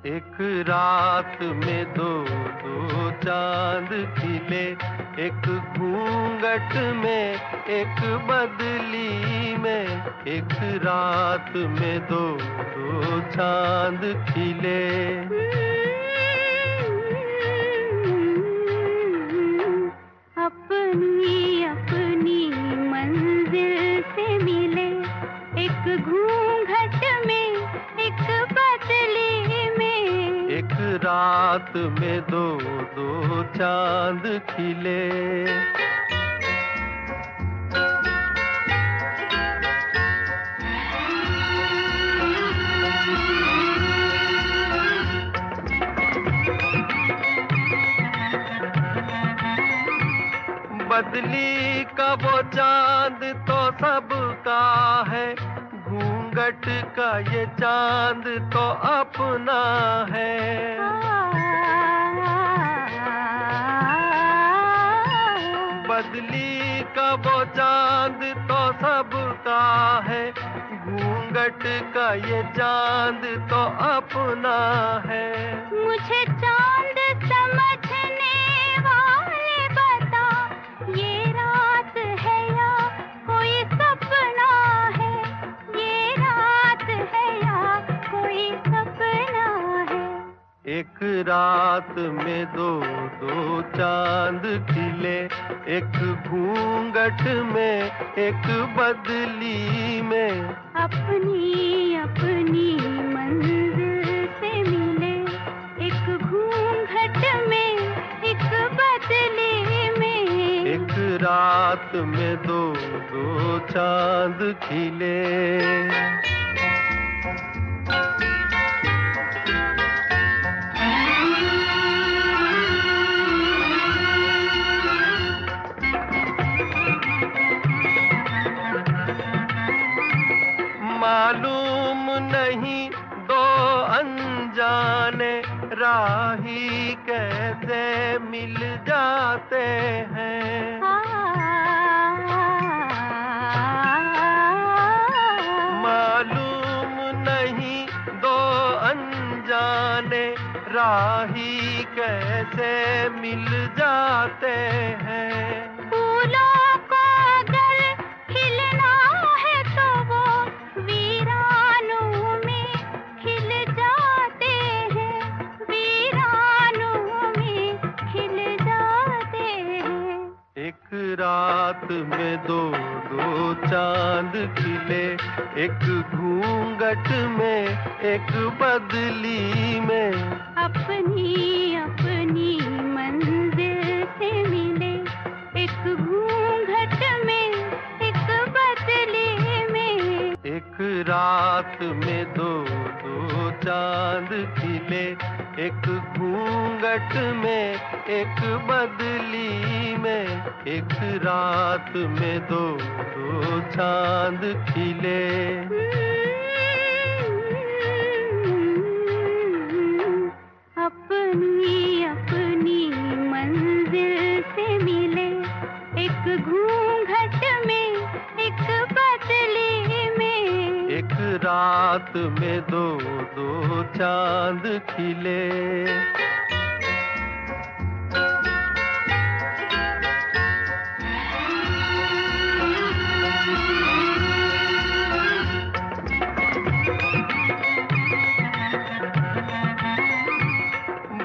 एक रात में दो दो चांद खिले, एक घूंघट में एक बदली में। एक रात में दो दो चांद खिले। अपनी अपनी मंजिल से मिले, एक घूंघट में एक बदली में। एक रात में दो दो चांद खिले। बदली का वो चांद तो सबका है, घूंघट का ये चांद तो अपना है। बदली का वो चांद तो सबका है, घूंघट का ये चांद तो अपना है। मुझे चांद समझने वाले बता, ये रात है या कोई सपना है? ये रात है या कोई सपना है? एक रात में दो दो चांद खिले, एक घूंघट में एक बदली में। अपनी अपनी मंजिल से मिले, एक घूंघट में एक बदली में। एक रात में दो दो चांद खिले। मालूम नहीं दो अनजाने राही कैसे मिल जाते हैं। मालूम नहीं दो अनजाने राही कैसे मिल जाते हैं। फूलों को अगर खिलना है तो वो वीरानों में खिल जाते हैं, वीरानों में खिल जाते हैं। एक रात में दो दो चांद खिले, एक घूंघट में एक बदली में। अपनी अपनी मंजिल से मिले, एक घूंघट में एक बदली में। एक रात में दो दो चांद खिले, एक घूंघट में एक बदली में। एक रात में दो दो चांद खिले। अपनी अपनी मंजिल से मिले, एक घूंघट में एक बदली में। एक रात में दो दो चांद खिले।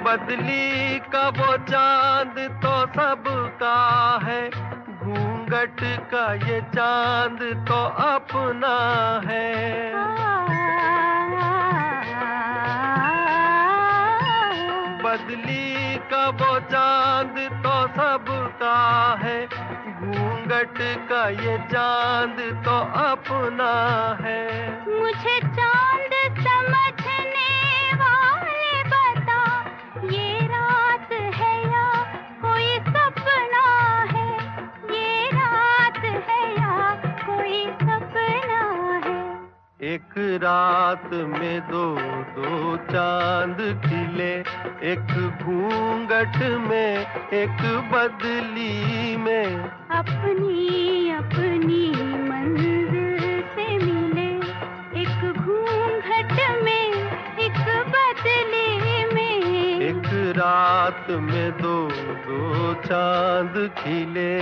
बदली का वो चांद तो सबका है, घूंघट का ये चांद तो अपना है। बदली का वो चांद तो सबका है, घूंघट का ये चांद तो अपना है। मुझे चांद समझने वाले बता, ये रात है या कोई सपना है? ये रात है या कोई सपना है? एक रात में दो दो चांद खिले, एक घूंघट में एक बदली में। अपनी अपनी मंजिल से मिले, एक घूंघट में एक बदली रात में दो दो चांद खिले।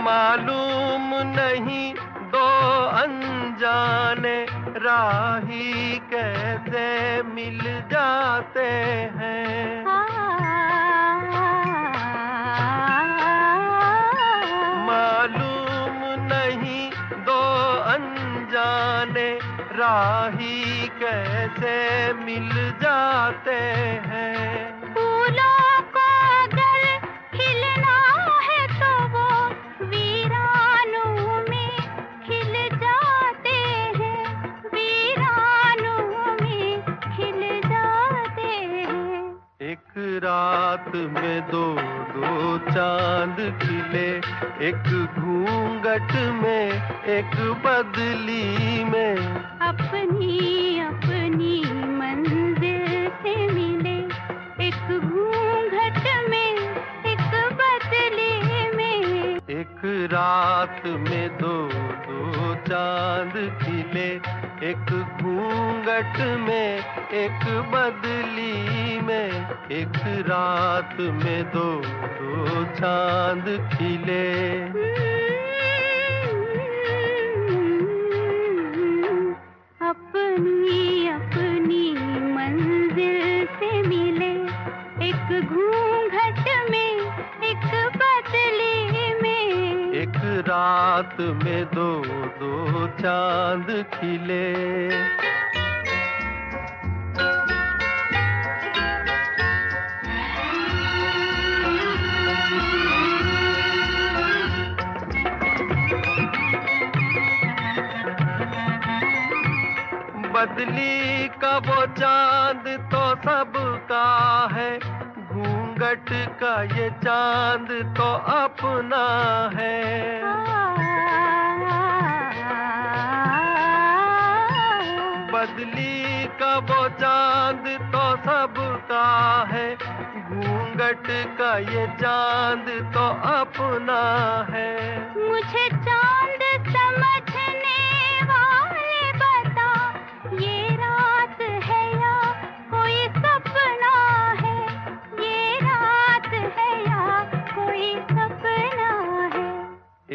मालूम नहीं दो अनजाने राही कैसे मिल जाते हैं। मालूम नहीं दो अनजाने राही कैसे मिल जाते हैं। फूलों को अगर खिलना है तो वो वीरानों में खिल जाते हैं, वीरानों में खिल जाते हैं। एक रात में दो दो चांद खिले, एक घूंघट में एक बदली में। अपनी अपनी मंजिल से मिले, एक घूंघट में एक बदले में। एक रात में दो दो चांद खिले, एक घूंघट में एक बदली में। एक रात में दो दो चांद खिले। अपनी अपनी मंजिल से मिले, एक घूंघट में एक बदले में। एक रात में दो दो चांद खिले। बदली का वो चांद तो सबका है, घूंघट का ये चांद तो अपना है। बदली का वो चांद तो सबका है, घूंघट का ये चांद तो अपना है। मुझे चांद समझने वाले बता, ये रात है या कोई सपना है, ये रात है या कोई सपना है।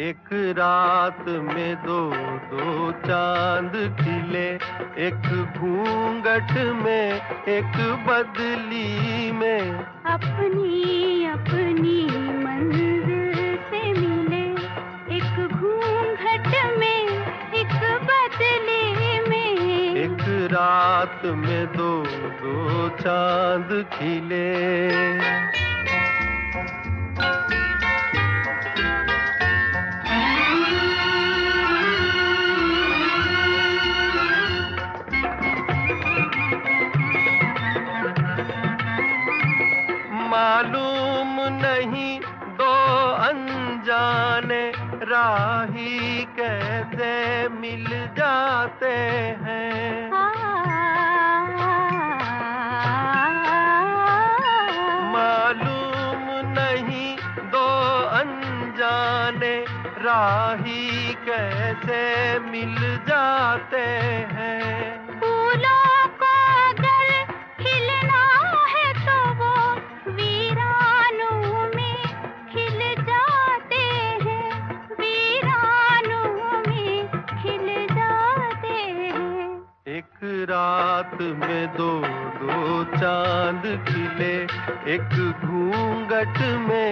एक रात में दो दो चांद खिले, एक घूंघट में एक बदली में। अपनी अपनी मंजिल से मिले, एक घूंघट में एक बदले में। एक रात में दो दो चांद खिले। मालूम नहीं दो अनजाने राही कैसे मिल जाते हैं। मालूम नहीं दो अनजाने राही कैसे मिल जाते हैं। फूलों को अगर खिलना है तो वो वीरानों में खिल जाते हैं, वीरानों में खिल जाते हैं। एक रात में दो दो चांद खिले, एक घूंघट में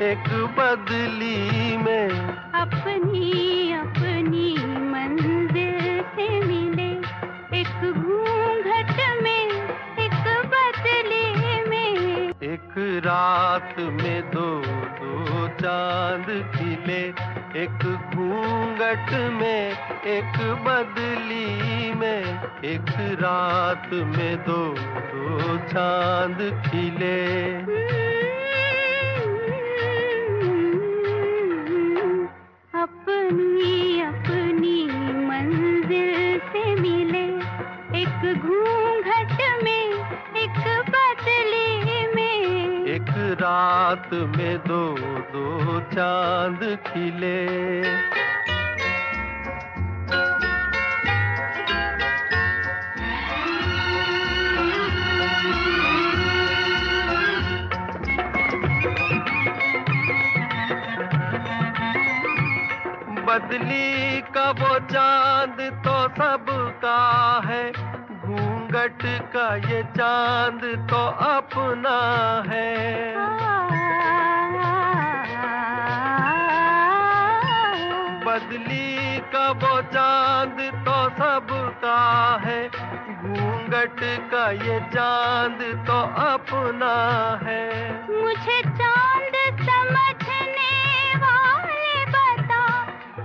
एक बदली में। अपनी अपनी मंजिल से मिले, एक घूंघट में एक बदले में। एक रात में दो दो चांद खिले, एक घूंघट में एक बदली में। एक रात में दो दो चांद खिले। अपनी अपनी मंजिल से मिले, एक घूंघट में एक बदले में। रात में दो दो चांद खिले। बदली का वो चांद तो सबका है, घूंघट का ये चांद तो अपना है। बदली का वो चांद तो सबका है, घूंघट का ये चांद तो अपना है। मुझे चांद समझने वाले बता,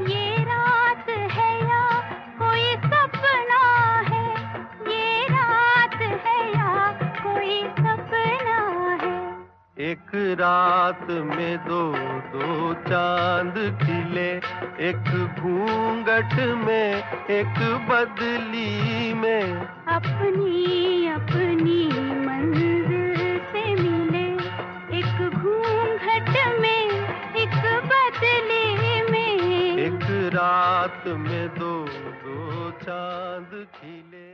ये रात है या कोई सपना है, ये रात है या कोई सपना है। एक रात में दो दो चांद खिले, एक घूंघट में एक बदली में। अपनी अपनी मंजिल से मिले, एक घूंघट में एक बदले में। एक रात में दो दो चांद खिले।